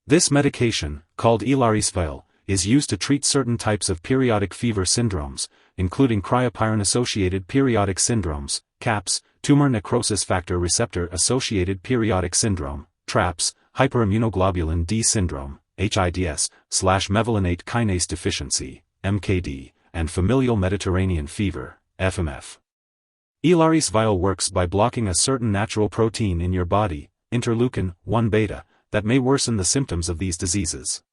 This medication, called Ilaris Vial, is used to treat certain types of periodic fever syndromes, including cryopyrin-associated periodic syndromes, CAPS, tumor necrosis factor receptor-associated periodic syndrome, TRAPS, hyperimmunoglobulin D syndrome, HIDS/mevalonate kinase deficiency, MKD, and familial Mediterranean fever, FMF. Ilaris Vial works by blocking a certain natural protein in your body, interleukin-1 beta, that may worsen the symptoms of these diseases.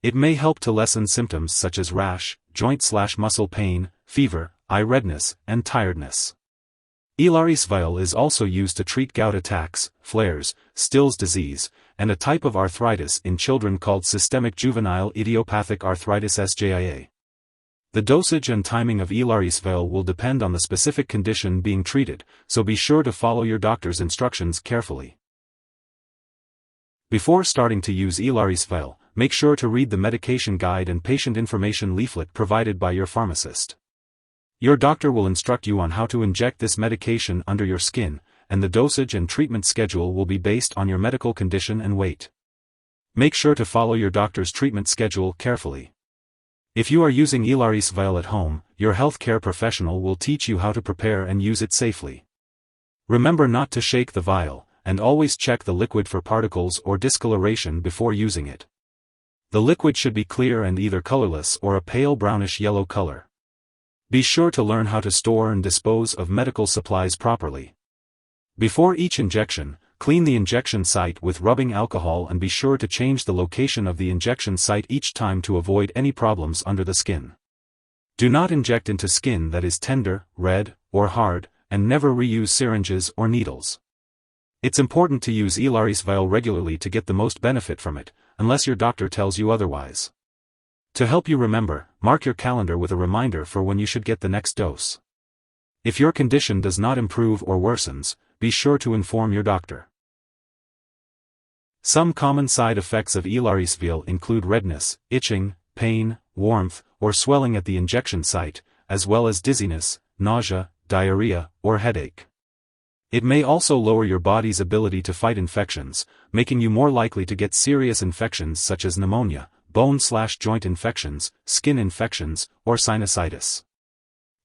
It may help to lessen symptoms such as rash, joint/muscle pain, fever, eye redness, and tiredness. Ilaris Vial is also used to treat gout attacks, flares, Still's disease, and a type of arthritis in children called systemic juvenile idiopathic arthritis-SJIA. The dosage and timing of Ilaris Vial will depend on the specific condition being treated, so be sure to follow your doctor's instructions carefully. Before starting to use Ilaris Vial, make sure to read the medication guide and patient information leaflet provided by your pharmacist. Your doctor will instruct you on how to inject this medication under your skin, and the dosage and treatment schedule will be based on your medical condition and weight. Make sure to follow your doctor's treatment schedule carefully. If you are using Ilaris Vial at home, your healthcare professional will teach you how to prepare and use it safely. Remember not to shake the vial, and always check the liquid for particles or discoloration before using it. The liquid should be clear and either colorless or a pale brownish-yellow color. Be sure to learn how to store and dispose of medical supplies properly. Before each injection, clean the injection site with rubbing alcohol and be sure to change the location of the injection site each time to avoid any problems under the skin. Do not inject into skin that is tender, red, or hard, and never reuse syringes or needles. It's important to use Ilaris Vial regularly to get the most benefit from it, unless your doctor tells you otherwise. To help you remember, mark your calendar with a reminder for when you should get the next dose. If your condition does not improve or worsens, be sure to inform your doctor. Some common side effects of Ilaris Vial include redness, itching, pain, warmth, or swelling at the injection site, as well as dizziness, nausea, diarrhea, or headache. It may also lower your body's ability to fight infections, making you more likely to get serious infections such as pneumonia, bone/joint infections, skin infections, or sinusitis.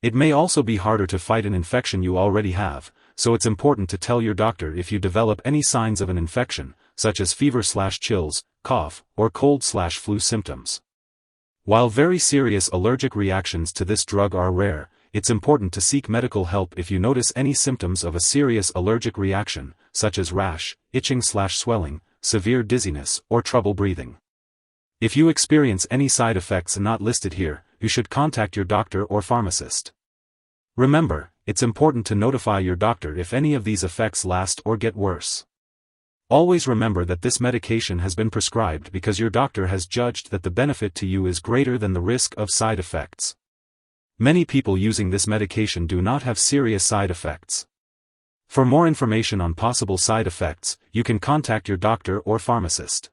It may also be harder to fight an infection you already have, so it's important to tell your doctor if you develop any signs of an infection, such as fever/chills, cough, or cold/flu symptoms. While very serious allergic reactions to this drug are rare, it's important to seek medical help if you notice any symptoms of a serious allergic reaction, such as rash, itching/swelling, severe dizziness, or trouble breathing. If you experience any side effects not listed here, you should contact your doctor or pharmacist. Remember, it's important to notify your doctor if any of these effects last or get worse. Always remember that this medication has been prescribed because your doctor has judged that the benefit to you is greater than the risk of side effects. Many people using this medication do not have serious side effects. For more information on possible side effects, you can contact your doctor or pharmacist.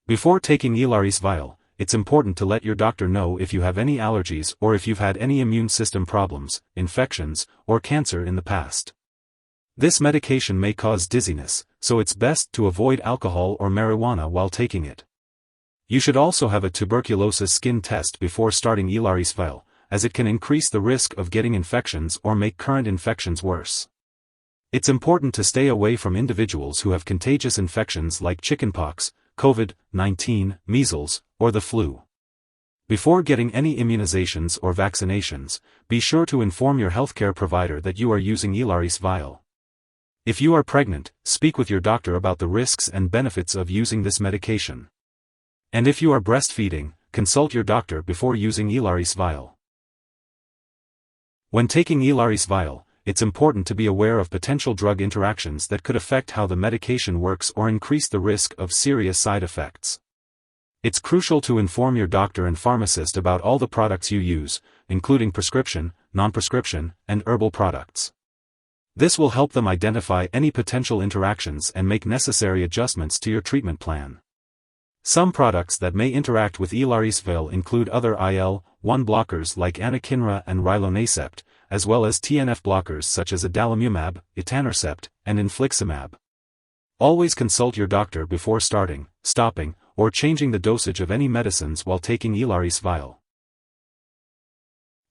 Before taking Ilaris Vial, it's important to let your doctor know if you have any allergies or if you've had any immune system problems, infections, or cancer in the past. This medication may cause dizziness, so it's best to avoid alcohol or marijuana while taking it. You should also have a tuberculosis skin test before starting Ilaris Vial, as it can increase the risk of getting infections or make current infections worse. It's important to stay away from individuals who have contagious infections like chickenpox, COVID-19, measles, or the flu. Before getting any immunizations or vaccinations, be sure to inform your healthcare provider that you are using Ilaris Vial. If you are pregnant, speak with your doctor about the risks and benefits of using this medication. And if you are breastfeeding, consult your doctor before using Ilaris Vial. When taking Ilaris Vial, it's important to be aware of potential drug interactions that could affect how the medication works or increase the risk of serious side effects. It's crucial to inform your doctor and pharmacist about all the products you use, including prescription, non-prescription, and herbal products. This will help them identify any potential interactions and make necessary adjustments to your treatment plan. Some products that may interact with Ilaris Vial include other IL-1 blockers like anakinra and rilonacept, as well as TNF blockers such as adalimumab, etanercept, and infliximab. Always consult your doctor before starting, stopping, or changing the dosage of any medicines while taking Ilaris Vial.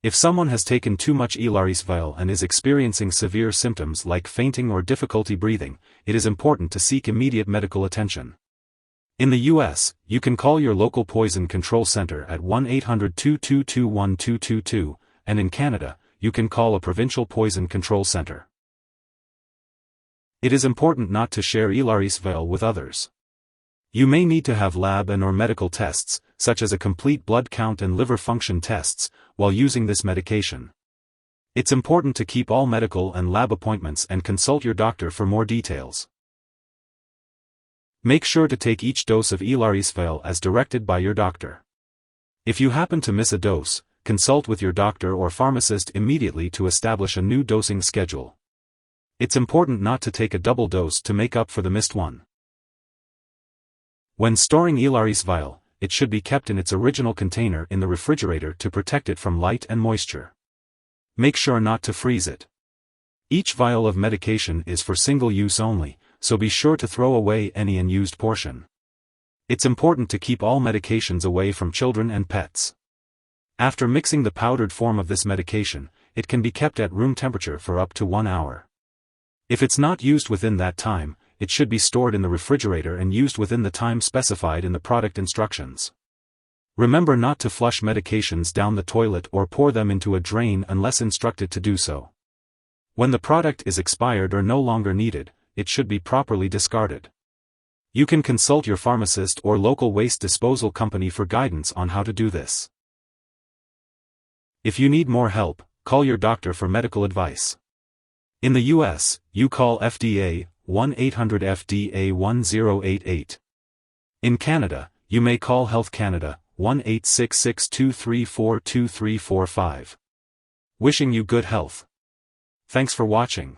If someone has taken too much Ilaris Vial and is experiencing severe symptoms like fainting or difficulty breathing, it is important to seek immediate medical attention. In the U.S., you can call your local poison control center at 1-800-222-1222, and in Canada, you can call a provincial poison control center. It is important not to share Ilaris Vial with others. You may need to have lab and/or medical tests, such as a complete blood count and liver function tests, while using this medication. It's important to keep all medical and lab appointments and consult your doctor for more details. Make sure to take each dose of Ilaris Vial as directed by your doctor. If you happen to miss a dose, consult with your doctor or pharmacist immediately to establish a new dosing schedule. It's important not to take a double dose to make up for the missed one. When storing Ilaris Vial, it should be kept in its original container in the refrigerator to protect it from light and moisture. Make sure not to freeze it. Each vial of medication is for single use only, so be sure to throw away any unused portion. It's important to keep all medications away from children and pets. After mixing the powdered form of this medication, it can be kept at room temperature for up to 1 hour. If it's not used within that time, it should be stored in the refrigerator and used within the time specified in the product instructions. Remember not to flush medications down the toilet or pour them into a drain unless instructed to do so. When the product is expired or no longer needed, it should be properly discarded. You can consult your pharmacist or local waste disposal company for guidance on how to do this. If you need more help, call your doctor for medical advice. In the U.S., you call FDA, 1-800-FDA-1088. In Canada, you may call Health Canada, 1-866-234-2345. Wishing you good health. Thanks for watching.